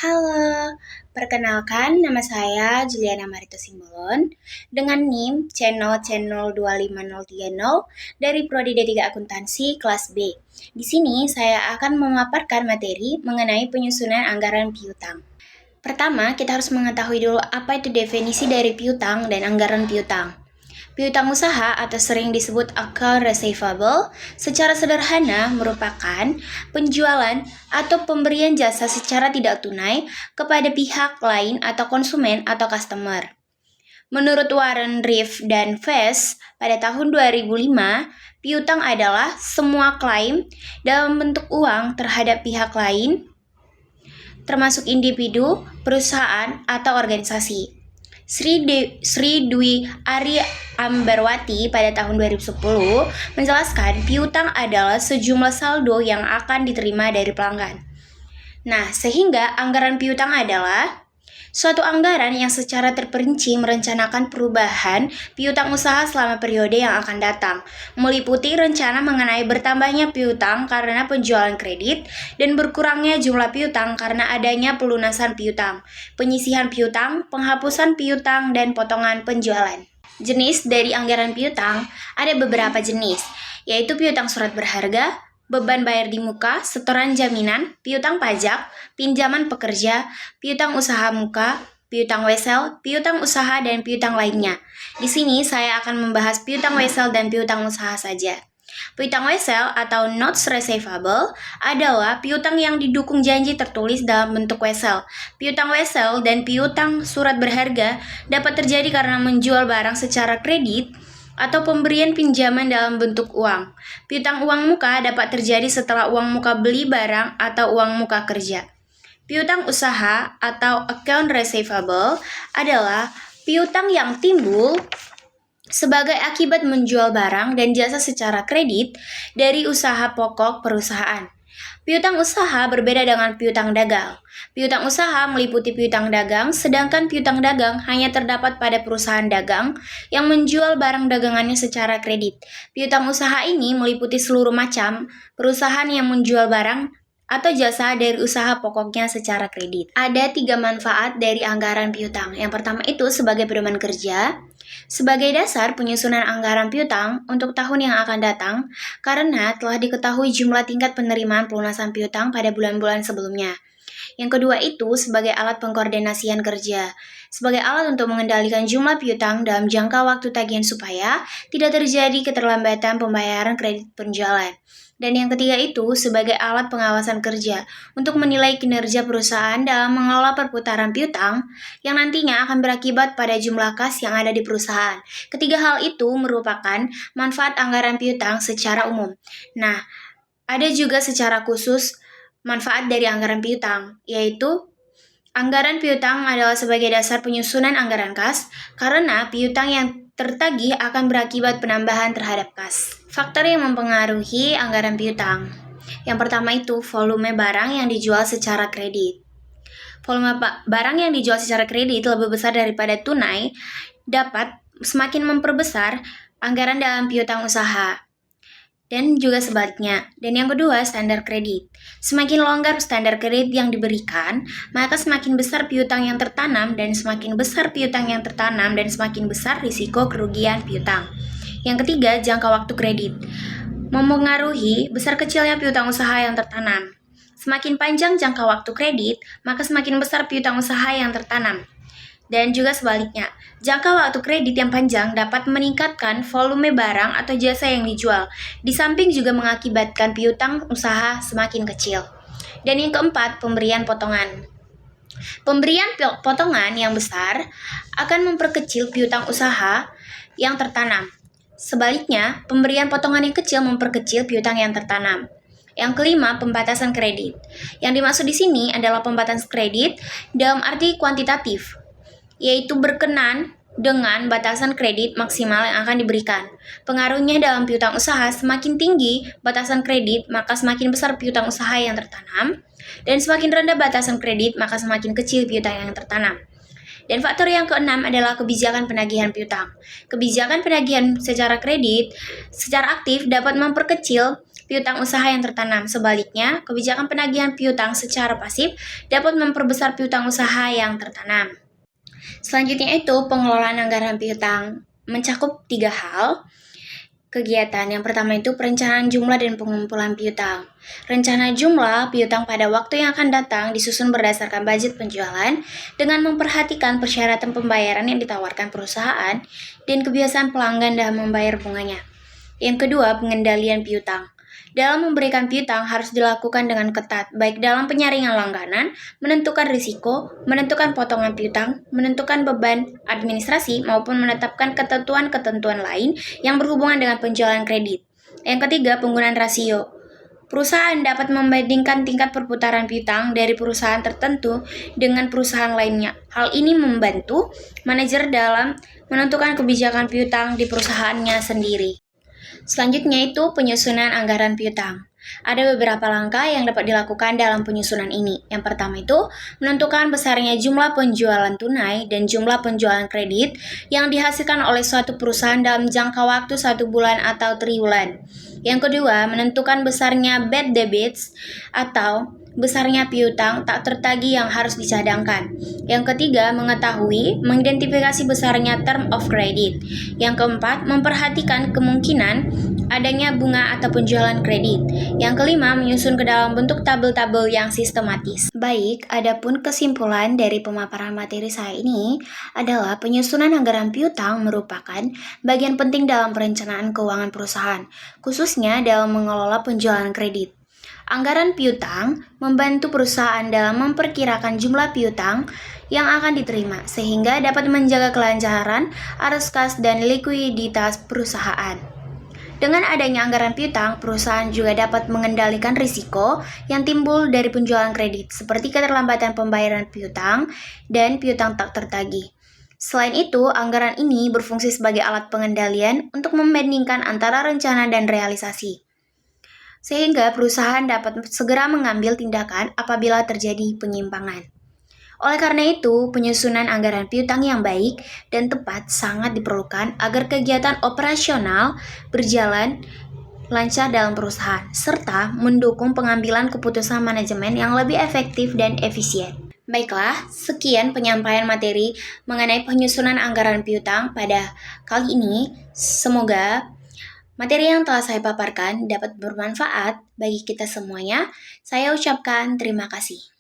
Halo, perkenalkan nama saya Juliana Marito Simbolon dengan NIM C0C025030 dari Prodi D3 Akuntansi kelas B. Di sini saya akan memaparkan materi mengenai penyusunan anggaran piutang. Pertama, kita harus mengetahui dulu apa itu definisi dari piutang dan anggaran piutang. Piutang usaha atau sering disebut account receivable secara sederhana merupakan penjualan atau pemberian jasa secara tidak tunai kepada pihak lain atau konsumen atau customer. Menurut Warren Reef dan Fess pada tahun 2005, piutang adalah semua klaim dalam bentuk uang terhadap pihak lain, termasuk individu, perusahaan, atau organisasi. Sri Dwi Ari Ambarwati pada tahun 2010 menjelaskan piutang adalah sejumlah saldo yang akan diterima dari pelanggan. Nah, sehingga anggaran piutang adalah suatu anggaran yang secara terperinci merencanakan perubahan piutang usaha selama periode yang akan datang, meliputi rencana mengenai bertambahnya piutang karena penjualan kredit dan berkurangnya jumlah piutang karena adanya pelunasan piutang, penyisihan piutang, penghapusan piutang, dan potongan penjualan. Jenis dari anggaran piutang ada beberapa jenis, yaitu piutang surat berharga, beban bayar di muka, setoran jaminan, piutang pajak, pinjaman pekerja, piutang usaha muka, piutang wesel, piutang usaha, dan piutang lainnya. Di sini saya akan membahas piutang wesel dan piutang usaha saja. Piutang wesel atau notes receivable adalah piutang yang didukung janji tertulis dalam bentuk wesel. Piutang wesel dan piutang surat berharga dapat terjadi karena menjual barang secara kredit atau pemberian pinjaman dalam bentuk uang. Piutang uang muka dapat terjadi setelah uang muka beli barang atau uang muka kerja. Piutang usaha atau account receivable adalah piutang yang timbul sebagai akibat menjual barang dan jasa secara kredit dari usaha pokok perusahaan. Piutang usaha berbeda dengan piutang dagang. Piutang usaha meliputi piutang dagang, sedangkan piutang dagang hanya terdapat pada perusahaan dagang yang menjual barang dagangannya secara kredit. Piutang usaha ini meliputi seluruh macam perusahaan yang menjual barang atau jasa dari usaha pokoknya secara kredit. Ada 3 manfaat dari anggaran piutang. Yang pertama itu sebagai pedoman kerja, sebagai dasar penyusunan anggaran piutang untuk tahun yang akan datang, karena telah diketahui jumlah tingkat penerimaan pelunasan piutang pada bulan-bulan sebelumnya. Yang kedua itu sebagai alat pengkoordinasian kerja, sebagai alat untuk mengendalikan jumlah piutang dalam jangka waktu tagihan supaya tidak terjadi keterlambatan pembayaran kredit penjualan. Dan yang ketiga itu sebagai alat pengawasan kerja untuk menilai kinerja perusahaan dalam mengelola perputaran piutang yang nantinya akan berakibat pada jumlah kas yang ada di perusahaan. Ketiga hal itu merupakan manfaat anggaran piutang secara umum. Nah, ada juga secara khusus manfaat dari anggaran piutang, yaitu anggaran piutang adalah sebagai dasar penyusunan anggaran kas karena piutang yang tertagih akan berakibat penambahan terhadap kas. Faktor yang mempengaruhi anggaran piutang. Yang pertama itu volume barang yang dijual secara kredit. Volume barang yang dijual secara kredit lebih besar daripada tunai dapat semakin memperbesar anggaran dalam piutang usaha. Dan juga sebaliknya. Dan yang kedua, standar kredit. Semakin longgar standar kredit yang diberikan, maka semakin besar piutang yang tertanam dan semakin besar piutang yang tertanam dan semakin besar risiko kerugian piutang. Yang ketiga, jangka waktu kredit. Mempengaruhi besar kecilnya piutang usaha yang tertanam. Semakin panjang jangka waktu kredit, maka semakin besar piutang usaha yang tertanam. Dan juga sebaliknya, jangka waktu kredit yang panjang dapat meningkatkan volume barang atau jasa yang dijual, di samping juga mengakibatkan piutang usaha semakin kecil. Dan yang keempat, pemberian potongan. Pemberian potongan yang besar akan memperkecil piutang usaha yang tertanam. Sebaliknya, pemberian potongan yang kecil memperkecil piutang yang tertanam. Yang kelima, pembatasan kredit. Yang dimaksud di sini adalah pembatasan kredit dalam arti kuantitatif, yaitu berkenan dengan batasan kredit maksimal yang akan diberikan. Pengaruhnya dalam piutang usaha, semakin tinggi batasan kredit, maka semakin besar piutang usaha yang tertanam, dan semakin rendah batasan kredit, maka semakin kecil piutang yang tertanam. Dan faktor yang keenam adalah kebijakan penagihan piutang. Kebijakan penagihan secara kredit secara aktif dapat memperkecil piutang usaha yang tertanam. Sebaliknya, kebijakan penagihan piutang secara pasif dapat memperbesar piutang usaha yang tertanam. Selanjutnya itu pengelolaan anggaran piutang mencakup 3 hal. Kegiatan yang pertama itu perencanaan jumlah dan pengumpulan piutang. Rencana jumlah piutang pada waktu yang akan datang disusun berdasarkan budget penjualan dengan memperhatikan persyaratan pembayaran yang ditawarkan perusahaan dan kebiasaan pelanggan dalam membayar bunganya. Yang kedua, pengendalian piutang. Dalam memberikan piutang harus dilakukan dengan ketat, baik dalam penyaringan langganan, menentukan risiko, menentukan potongan piutang, menentukan beban administrasi, maupun menetapkan ketentuan-ketentuan lain yang berhubungan dengan penjualan kredit. Yang ketiga, penggunaan rasio. Perusahaan dapat membandingkan tingkat perputaran piutang dari perusahaan tertentu dengan perusahaan lainnya. Hal ini membantu manajer dalam menentukan kebijakan piutang di perusahaannya sendiri. Selanjutnya itu penyusunan anggaran piutang. Ada beberapa langkah yang dapat dilakukan dalam penyusunan ini. Yang pertama itu, menentukan besarnya jumlah penjualan tunai dan jumlah penjualan kredit yang dihasilkan oleh suatu perusahaan dalam jangka waktu 1 bulan atau triwulan. Yang kedua, menentukan besarnya bad debits atau besarnya piutang tak tertagih yang harus dicadangkan. Yang ketiga, mengidentifikasi besarnya term of credit. Yang keempat, memperhatikan kemungkinan adanya bunga atau penjualan kredit. Yang kelima, menyusun ke dalam bentuk tabel-tabel yang sistematis. Baik, adapun kesimpulan dari pemaparan materi saya ini adalah penyusunan anggaran piutang merupakan bagian penting dalam perencanaan keuangan perusahaan, khususnya dalam mengelola penjualan kredit. Anggaran piutang membantu perusahaan dalam memperkirakan jumlah piutang yang akan diterima, sehingga dapat menjaga kelancaran arus kas dan likuiditas perusahaan. Dengan adanya anggaran piutang, perusahaan juga dapat mengendalikan risiko yang timbul dari penjualan kredit, seperti keterlambatan pembayaran piutang dan piutang tak tertagih. Selain itu, anggaran ini berfungsi sebagai alat pengendalian untuk membandingkan antara rencana dan realisasi, sehingga perusahaan dapat segera mengambil tindakan apabila terjadi penyimpangan. Oleh karena itu, penyusunan anggaran piutang yang baik dan tepat sangat diperlukan agar kegiatan operasional berjalan lancar dalam perusahaan, serta mendukung pengambilan keputusan manajemen yang lebih efektif dan efisien. Baiklah, sekian penyampaian materi mengenai penyusunan anggaran piutang pada kali ini. Semoga materi yang telah saya paparkan dapat bermanfaat bagi kita semuanya. Saya ucapkan terima kasih.